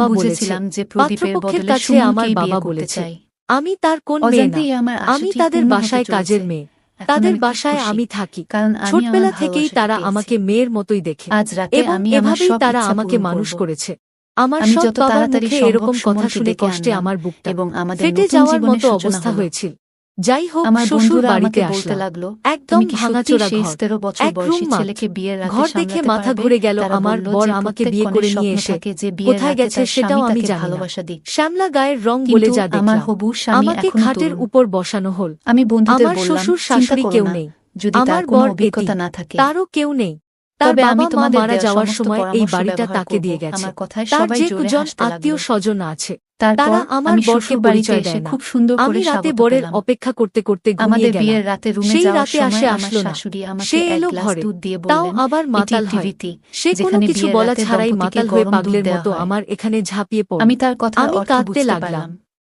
বাবা বলেছে বুঝেছিলাম যে প্রদীপের পাত্রপক্ষের বদলে কাছে আমার সুমনকেই বাবা বিয়ে করতে বলেছে চাই। আমি তার কোন মেয়ে না, অজান্তেই আমার আশা আমি ঠিক তাদের পূর্ণ হতে বাসায় চলেছে। কাজের মেয়ে, এখন তাদের আমি খুব বাসায় খুশি, আমি থাকি। কারণ আমি ছোটবেলা আমার থেকেই ভালোবাসাকে তারা পেয়েছি। আমাকে মেয়ের মতোই দেখে আজ রাতে এবং আমি আমার এভাবেই সব তারা ইচ্ছা আমাকে পূরণ মানুষ করব। করেছে। আমার আমি সৎ যত বাবার তাড়াতাড়ি মুখে সম্ভব এরকম কথা সুমনকে শুনে ডেকে কষ্টে আনলাম আমার বুকটা এবং আমাদের ফেটে নতুন যাওয়ার জীবনের মতো সূচনা অবস্থা হলো। হয়েছিল। যাই হোক, আমার শ্বশুর বন্ধুরা বাড়িতে আমাকে বলতে আসলাম। লাগলো, একদম তুমি কি সত্যি ভাঙাচোরা সেই ঘর, 13 বছর এক বয়সী রুম মাত্র। ছেলেকে বিয়ের রাতে ঘর দেখে সামলাতে মাথা পারবে? ঘুরে গেল তারা আমার। বলল বর যে আমাকে প্রত্যেক বিয়ে কনের করে নিয়ে স্বপ্ন এসে থাকে যে বিয়ের কোথায় রাতে গেছে তার সেটাও স্বামী আমি তাকে জানি না। ভালোবাসা দিক। শ্যামলা গায়ের রং বলে কিন্তু যা আমার দেখলাম, হবু স্বামী আমাকে এখনো খাটের তরুণ। উপর বসানো হল। আমি বন্ধুদের আমার বললাম, শ্বশুর চিন্তা শাশুড়ি করো কেউ না, নেই, যদি তার আমার কোনো বর অভিজ্ঞতা এতিম, না থাকে। তারও কেউ নেই। তার তবে আমি বাবা মা তোমাদের মারা দেওয়া যাওয়ার সমস্ত সময় এই পরামর্শ বাড়িটা ব্যবহার তাকে করব। দিয়ে গেছে। আমার কথায় তার সবাই যে জোরে জন হাসতে আত্মীয় লাগলো। স্বজন আছে তারপর তারা আমার আমি বরকে শ্বশুর বাড়িতে পরিচয় এসে দেয় না। খুব সুন্দর আমি করে রাতে স্বাগত বরের পেলাম। অপেক্ষা করতে করতে ঘুমিয়ে আমাদের গেলাম। বিয়ের রাতে রুমে সেই যাওয়ার রাতে সময় আমার আসলো না। শাশুড়ি আমাকে সে এক এলো গ্লাস ঘরে, দুধ দিয়ে তাও বললেন, আবার এটি মাতাল একটি হয়। রীতি, সে কোনো যেখানে কিছু বিয়ের বলা রাতে ছাড়াই দম্পতিকে মাতাল হয়ে গরম দুধ পাগলের দেওয়া মতো হয়। আমার এখানে ঝাঁপিয়ে পড়ল। আমি তার কথার আমি অর্থ কাঁদতে বুঝতে লাগলাম। পারলাম।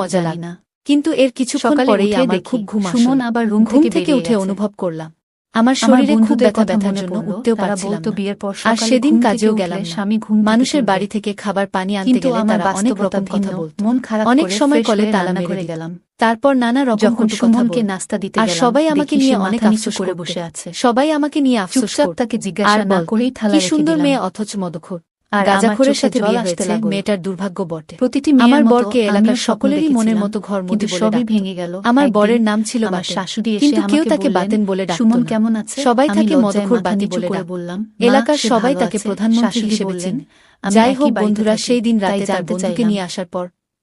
মজা জানি লাগে না। কিন্তু এর কিছুক্ষণ সকালে পরেই উঠে আমার দেখি, খুব ঘুম সুমন আসলো। আবার রুম ঘুম থেকে থেকে বেরিয়ে উঠে গেছে। অনুভব করলাম আমার আমার শরীরে খুব বন্ধুদের ব্যথা কথা ব্যথার মনে জন্য পড়ল, উঠতেও তারা পারছিলাম বলতো না। বিয়ের পর আর সকালে সেদিন ঘুম থেকে কাজেও উঠলে গেলাম না। স্বামী ঘুম থেকে মানুষের তুলবে। বাড়ি থেকে খাবার পানি আনতে কিন্তু গেলে আমার তারা অনেক বাস্তবতা রকম কথা ভিন্ন। বলতো। মন খারাপ অনেক করে সময় ফ্রেশ কলে হয়ে তালা রান্না মেরে করে দিত। গেলাম। তারপর নানা রকম যখন কটু কথা সুমনকে বলতো। নাস্তা দিতে আর গেলাম, সবাই আমাকে দেখি নিয়ে সে অনেক মাথা নিচু আফসোস করে করতে। বসে আছে। সবাই আমাকে নিয়ে আফসোস চুপচাপ করত। তাকে আর জিজ্ঞাসা না বল, করেই থালা কি রেখে সুন্দর দিলাম। মেয়ে অথচ মদখোর। আর আমার গাঁজাখোরের চোখে সাথে জল বিয়ে আসতে হয়েছে, লাগলো। মেয়েটার দুর্ভাগ্য বটে। প্রতিটি মেয়ের আমার মতো বরকে আমিও এলাকার স্বপ্ন সকলেরই মনের দেখেছিলাম, মতো ঘরমুদি কিন্তু বলে সবই ডাকত। ভেঙে গেল। আমার একদিন বরের নাম ছিল আমার বাতেন, শাশুড়ি এসে কিন্তু কেউ আমাকে তাকে বললেন, বাতেন বলে ডাকত সুমন না। কেমন আছে? সবাই আমি তাকে লজ্জায় মদখোর মাথা বাতি নিচু বলে করে ডাকত। বললাম, মা, এলাকার সে সবাই ভালো তাকে আছে। প্রধানমন্ত্রী শাশুড়ি হিসেবে বললেন, চেনে। আমি যাই একই হোক বাড়িতে বন্ধুরা, থাকি, সেই দিন তাই রাতে তার জানতে বন্ধুকে চাইলাম। নিয়ে আসার পর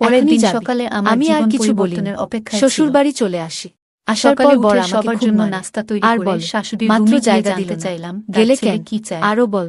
পরের এখনই দিন যাবি। সকালে আমার আমি আর জীবন কিছু বলিনি। পরিবর্তনের অপেক্ষায় শ্বশুর ছিল। বাড়ি চলে আসি। আসার সকালে পর বর উঠে আমাকে সবার খুব জন্য মারে। নাস্তা তৈরি আর করে বল, শাশুড়ির মাত্র রুমে গিয়ে জায়গা জানতে দিল না। চাইলাম তার গেলে ছেলে কেন? কি চায়। আরো বল,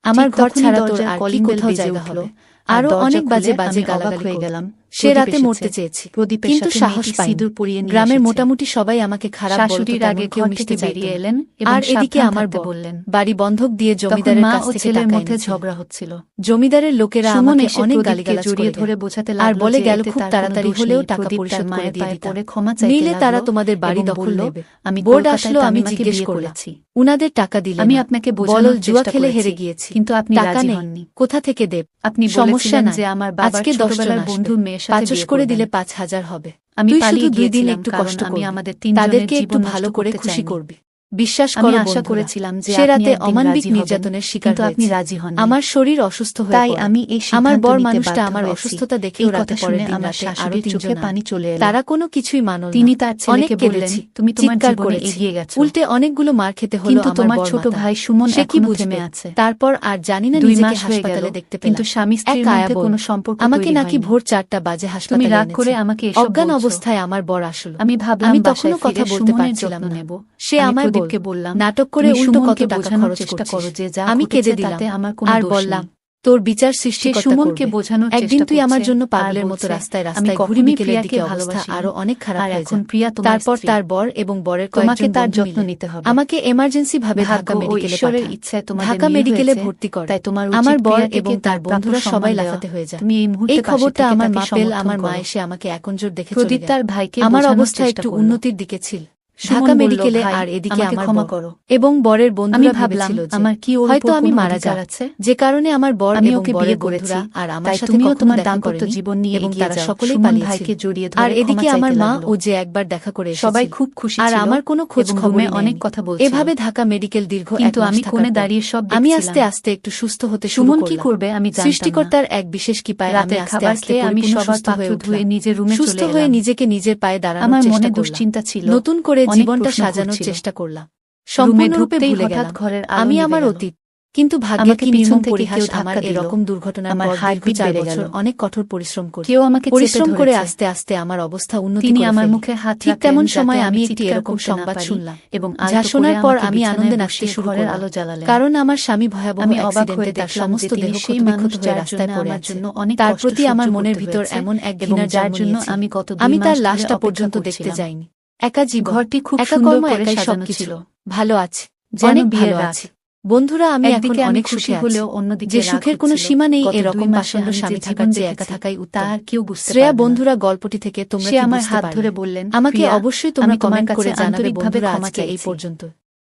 আমার ঠিক ঘর তখনই ছাড়া তোর দরজার আর কি কলিং বেল কোথাও বেজে জায়গা উঠল। হবে? আর আরো দরজা অনেক বাজে খুলে বাজে আমি অবাক গালাগালি হয়ে করত। গেলাম। সে প্রদীপ রাতে এসেছে। মরতে চেয়েছি, প্রদীপের কিন্তু সাথে সাহস মেয়েটি পাইনি। সিঁদুর পরিয়ে নিয়ে গ্রামের এসেছে। মোটামুটি সবাই আমাকে খারাপ বলতো, শাশুড়ির তেমন আগে কেউ ঘর মিশতে থেকে চাইতো বেরিয়ে না। এলেন এবং আর এদিকে সাবধান আমার থাকতে বর বললেন। বাড়ি বন্ধক দিয়ে তখন জমিদারের মা কাছ ও থেকে ছেলের টাকা মধ্যে এনেছিল। ঝগড়া হচ্ছিল। জমিদারের লোকেরা সুমন আমাকে এসে অনেক প্রদীপকে গালিগালাজ জড়িয়ে করে ধরে দেয়। বোঝাতে আর লাগলো বলে যে গেল এতে খুব তার কোনো তাড়াতাড়ি দোষ হলেও নেই। টাকা প্রদীপ পরিশোধ তার করে মায়ের দিয়ে পায়ে দিতাম, পড়ে ক্ষমা চাইতে নইলে লাগলো তারা তোমাদের বাড়ি এবং দখল বলল, নেবে। আমি বোর্ড কলকাতায় আসলো, আমি তামিমাকে জিজ্ঞেস বিয়ে করলাম। করেছি। উনাদের টাকা দিলে আমি না। আপনাকে বলল বোঝানোর জুয়া চেষ্টা খেলে করেছি, হেরে গিয়েছি, কিন্তু আপনি টাকা রাজি নেই। হননি। কোথা থেকে দেব? আপনি সমস্যা বলেছিলেন নাই, যে আমার বাবার আজকে 10 জন ছোটবেলার আসবে। বন্ধুর মেয়ের সাথে 500 বিয়ে করে করবেন। দিলে 5000 হবে। আমি তুই পালিয়ে শুধু 2 দিন গিয়েছিলাম একটু কারণ কষ্ট আমি করবি, আমাদের তিনজনের তাদেরকে একটু জীবন ভালো নষ্ট করে করতে খুশি চাইনি। করবি। বিশ্বাস আমি করো আশা বন্ধুরা, করেছিলাম যে সে আপনি রাতে একদিন অমানবিক রাজি হবেন, নির্যাতনের শিকার কিন্তু আপনি হয়েছি। রাজি হননি। আমার শরীর অসুস্থ হয়ে তাই পড়ে। আমি এই আমার সিদ্ধান্ত বর নিতে মানুষটা বাধ্য আমার হয়েছি। অসুস্থতা দেখেও এই রাতে কথা পরের শুনে দিন আমার রাতে আরো শাশুড়ির 3 চোখে জন পানি চলে এলো। তারা কোনো কিছুই মানল না। তিনি তার অনেক ছেলেকে বললেন, কেঁদেছি, তুমি তোমার চিৎকার জীবনে করেছি, এগিয়ে গেছো। উল্টে অনেকগুলো মার খেতে হলো কিন্তু আমার তোমার বর ছোট মাতা। ভাই সুমন সে কি এখনো বুঝবে? থেমে আছে। তারপর আর জানি না 2 নিজেকে মাস হয়ে হাসপাতালে গেল, দেখতে কিন্তু পেলাম। স্বামী স্ত্রীর এক মধ্যে আয়া বল, কোনো সম্পর্ক আমাকে তৈরি নাকি হয়নি। ভোর 4টা বাজে হাসপাতালে রাগ এনেছে। করে আমাকে এসব অজ্ঞান বলছো। অবস্থায় আমার বর আসলো। আমি ভাবলাম আমি বাসায় তখনও কথা ফিরে বলতে সুমনের পারছিলাম যত্ন না। নেব। সে আমি আমায় প্রদীপকে বললাম, নাটক করে তুমি উল্টো কত সুমনকে টাকা বোঝানোর খরচ চেষ্টা করছিস। করো যে যা আমি ঘটেছে কেঁদে দিলাম তাতে আমার কোনো আর দোষ বললাম, নেই। তোর বিচার সে সৃষ্টিকর্তা সুমনকে করবে। বোঝানোর একদিন চেষ্টা তুই আমার করছে জন্য আর পাগলের মতো বলছে, রাস্তায় আমি রাস্তায় ঘুরি, কখনোই বিকেলের প্রিয়াকে দিকে অবস্থা ভালোবাসিনি। আরো অনেক খারাপ আর হয়ে এখন যায়। প্রিয়া তোমার তারপর স্ত্রী। তার বর এবং বরের তোমাকে কয়েকজন তার বন্ধু যত্ন মিলে নিতে হবে। আমাকে এমার্জেন্সি ভাবে ভাগ্য ঢাকা ও মেডিকেলে ঈশ্বরের পাঠান। ইচ্ছায় তোমাদের ঢাকা মিল মেডিকেলে হয়েছে, ভর্তি করে তাই তোমার আমার উচিত বর প্রিয়াকে এবং তার তার প্রাপ্য বন্ধুরা সম্মান সবাই দেওয়া। লাফাতে হয়ে যায়। তুমি এই মুহূর্তে এই পাশে খবরটা থেকে আমার তাকে মা পেল। সমর্থন আমার মা করো। এসে আমাকে একনজর দেখে চলে প্রদীপ গেল। তার ভাইকে আমার বোঝানোর অবস্থা চেষ্টা একটু করলো। উন্নতির দিকে ছিল। সুমন ঢাকা বলল, মেডিকেলে ভাই, আর এদিকে আমাকে আমার ক্ষমা বর করো। এবং বরের আমি বন্ধুরা ভাবলাম ভেবেছিল যে আমার কি ওর হয়তো উপর আমি কোনো মারা অধিকার যাব, আছে? যে কারণে আমার বর আমি এবং ওকে বরের বিয়ে বন্ধুরা করেছি, আর আমার তাই সাথে তুমিও কখনো তোমার দেখা দাম্পত্য করেনি জীবন নিয়ে এবং এগিয়ে তারা যাও। সকলেই সুমন পালিয়েছিল। ভাইকে জড়িয়ে আর ধরে এদিকে ক্ষমা আমার চাইতে মা লাগলো। ও যে একবার দেখা করে সবাই এসেছিল খুব খুশি আর ছিল আমার কোনো খোঁজ এবং খবরই রুমে অনেক নেয়নি। কথা বলছিল। এভাবে ঢাকা মেডিকেল দীর্ঘ 1 কিন্তু মাস আমি থাকার কোণে পর দাঁড়িয়ে সব আমি দেখছিলাম। আস্তে আস্তে একটু সুস্থ হতে শুরু সুমন কি করলাম। করবে আমি জানতাম না। সৃষ্টিকর্তার এক বিশেষ কৃপায় আমি রাতের আস্তে খাবার আস্তে খেয়ে আমি পরিপূর্ণ সবার সুস্থ পাত্র হয়ে ধুয়ে উঠলাম। নিজের রুমে সুস্থ চলে হয়ে এলাম। নিজেকে নিজের পায়ে দাঁড়ানোর আমার চেষ্টা মনে করলাম। দুশ্চিন্তা ছিল, নতুন করে অনেক জীবনটা প্রশ্ন সাজানোর ঘুরছিল। চেষ্টা করলাম। রুমে সম্পূর্ণরূপে ঢুকতেই ভুলে হঠাৎ গেলাম ঘরের আলো আমি নিভে আমার গেল। অতীত। কিন্তু ভাগ্যের আমাকে কি পিছন নির্মম থেকে পরিহাস, কেউ আমার ধাক্কা দিল। এরকম দুর্ঘটনার আমার পর দীর্ঘ হার্টবিট 4 বেড়ে বছর গেল। অনেক কঠোর পরিশ্রম করি। কেউ আমাকে চেপে পরিশ্রম করে ধরেছে। আস্তে আস্তে আমার অবস্থা উন্নতি তিনি করে আমার ফেলি। মুখে হাত ঠিক রাখলেন তেমন যাতে সময় আমি আমি একটি চিৎকার এরকম করতে না সংবাদ পারি, শুনলাম এবং যা আলতো শোনার করে পর আমাকে আমি বিছানায় আনন্দে নাচতে বসিয়ে শুরু ঘরের করলাম। আলো জ্বালালেন। কারণ আমার স্বামী ভয়াবহ আমি অবাক অ্যাক্সিডেন্টে হয়ে তার দেখলাম সমস্ত যে তিনি দেহ সেই ক্ষতবিক্ষত মানুষ হয়ে যার রাস্তায় জন্য পড়ে আমার আছে। জন্য অনেক তার কষ্ট প্রতি সহ্য আমার করতে মনের ভিতর হয়েছে, এমন এক এবং ঘৃণার যার জন্ম জন্য নিয়েছিল। আমি গত 2 আমি তার মাস ধরে লাশটা অপেক্ষা পর্যন্ত দেখতে করছিলাম। যাইনি। একা জীবন, ঘরটি খুব একা সুন্দর কর্ম, করে একাই সাজানো সবকিছু। ছিল, ভালো আছে, যেন অনেক বিয়ের ভালো রাত। আছে। বন্ধুরা, আমি এখন একদিকে আমি অনেক খুশি সুখে আছি। হলেও অন্যদিকে যে রাগ সুখের কোনো হচ্ছিল। সীমা নেই গত 2 এরকম মাসে পাষণ্ড আমি যে স্বামী জীবন থাকার চেয়ে একা দেখেছি, থাকাই তা উত্তম। আর কেউ বুঝতে শ্রেয়া পারবে না। বন্ধুরা, গল্পটি থেকে তোমরা সে কি আমার বুঝতে হাত পারলে? ধরে বললেন, আমাকে প্রিয়া, অবশ্যই তোমরা আমি তোমার কমেন্ট করে কাছে জানাবে। আন্তরিকভাবে বন্ধুরা, ক্ষমা আজকে এই চাইছি। পর্যন্ত।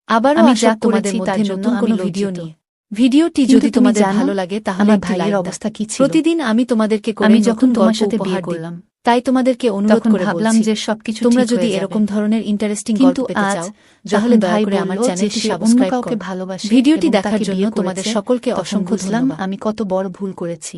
আবারও আমি আসব যা তোমাদের করেছি তার মধ্যে জন্য নতুন আমি কোনো ভিডিও লজ্জিত। নিয়ে। ভিডিওটি কিন্তু যদি তুমি তোমাদের জানো, ভালো লাগে তাহলে আমার একটি ভাইয়ের লাইক দাও। অবস্থা কি ছিল? প্রতিদিন আমি তোমাদেরকে করে আমি নতুন যখন তোমার গল্প সাথে উপহার বিয়ে দিই, করলাম, তাই তোমাদেরকে অনুরোধ তখন করে ভাবলাম বলছি, যে সবকিছু তোমরা ঠিক যদি হয়ে এরকম যাবে। ধরনের ইন্টারেস্টিং গল্প কিন্তু পেতে আজ চাও যখন তাহলে দয়া ভাই করে আমার বলল যে চ্যানেলটি সে অন্য সাবস্ক্রাইব কাউকে করো। ভালোবাসে ভিডিওটি এবং দেখার তাকে জন্য বিয়ে তোমাদের করেছে, সকলকে তখন অসংখ্য বুঝলাম ধন্যবাদ। আমি কত বড় ভুল করেছি।